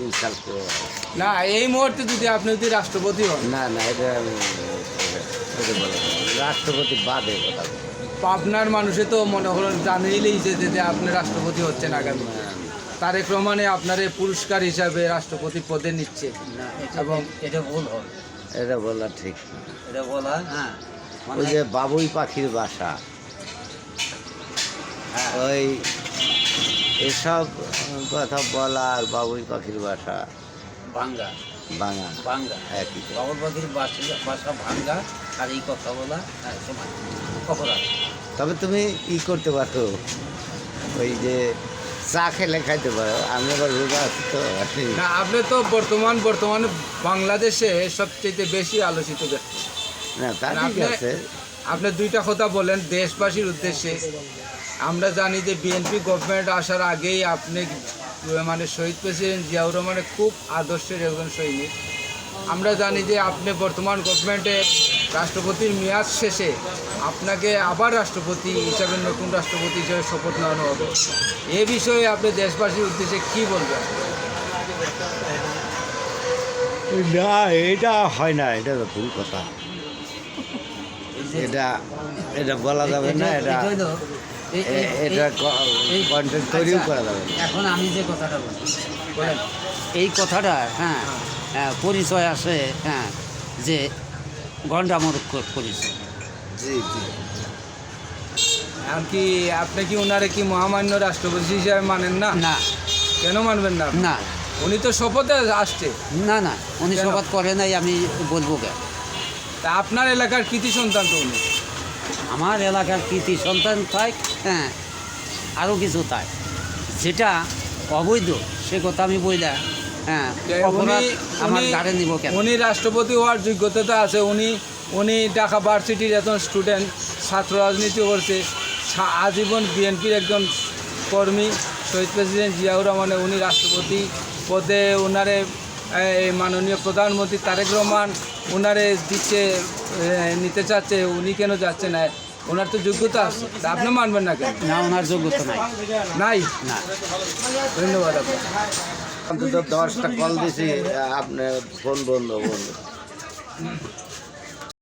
Insult করে। না, এই মুহূর্তে আপনি রাষ্ট্রপতি হন, না না, এটা আমি এটা বলা যাবে না। রাষ্ট্রপতি বাদে কথা বলবো। আপনার মানুষে তো মনে হলো জানিলেই যে আপনি রাষ্ট্রপতি হচ্ছেন আগামী। তারেক রহমানে আপনার এই পুরস্কার হিসাবে রাষ্ট্রপতি পদে নিচ্ছে না, এবং এটা ভুল হবে, এটা বলা ঠিক না। এটা বলা হ্যাঁ ওই যে বাবুই পাখির বাসা, হ্যাঁ ওই এসব কথা বলা আর বাবুই পাখির বাসা ভাঙ্গা ভাঙা ভাঙ্গা একই। বাবুর পাখির বাসা ভাঙ্গা আর এই কথা বলা সমান অপরাধ। তবে তুমি করতে পারো, ওই যে চা খেলে খাইতে পারো। আমি আবার রোজা আছি তো। না, আপনি তো বর্তমানে বাংলাদেশে সবচেয়ে বেশি আলোচিত ব্যক্তি। না তা ঠিক আছে। আপনি দুইটা কথা বলেন দেশবাসীর উদ্দেশ্যে। আমরা জানি যে বিএনপি গভর্নমেন্ট আসার আগেই আপনি মানে শহীদ প্রেসিডেন্ট জিয়াউর রহমানের খুব আদর্শের একজন সৈনিক। আমরা জানি যে আপনি বর্তমান গভর্নমেন্টের রাষ্ট্রপতির মেয়াদ শেষে আপনাকে আবার রাষ্ট্রপতি হিসাবে, নতুন রাষ্ট্রপতি হিসাবে শপথ নেওয়ানো হবে। এ বিষয়ে আপনি দেশবাসীর উদ্দেশ্যে কী বলবেন? না, এটা হয় না, এটা তো ভুল কথা। এটা এটা বলা যাবে না। এটা এটা কন্টেন্ট তৈরিও করা যাবে না। এখন আমি যে কথাটা বলি, এই কথাটা হ্যাঁ পরিচয় আছে, হ্যাঁ যে গন্ডামূর্খ পরিচয়। জি জি। আর কি আপনি কি ওনারে কি মহামান্য রাষ্ট্রপতি হিসাবে মানেন না? না কেন মানবেন না? না উনি তো শপথে আসছে। না না, উনি কেন? শপথ করে নাই, আমি বলবো কেন? তা আপনার এলাকার কৃতি সন্তান তো উনি। আমার এলাকার কৃতি সন্তান তাই, হ্যাঁ আরও কিছু তাই, যেটা অবৈধ সে কথা আমি বইলা, হ্যাঁ অপরাধ আমার গাড়ি নিব কেন? উনি রাষ্ট্রপতি হওয়ার যোগ্যতা তো আছে। উনি ঢাকা ভার্সিটির একজন স্টুডেন্ট, ছাত্র রাজনীতি করছে, আজীবন বিএনপির একজন কর্মী। শহীদ প্রেসিডেন্ট জিয়াউর রহমানে উনি রাষ্ট্রপতি পদে ওনারে মাননীয় প্রধানমন্ত্রী তারেক রহমান ওনারে দিচ্ছে, নিতে চাচ্ছে। উনি কেন যাচ্ছে না? ওনার তো যোগ্যতা আছে, তা আপনি মানবেন না কেন? না, ওনার যোগ্যতা নাই। নাই। না, ধন্যবাদ আপনার। অন্তত 10টা কল দিছি, আপনার ফোন বন্ধ।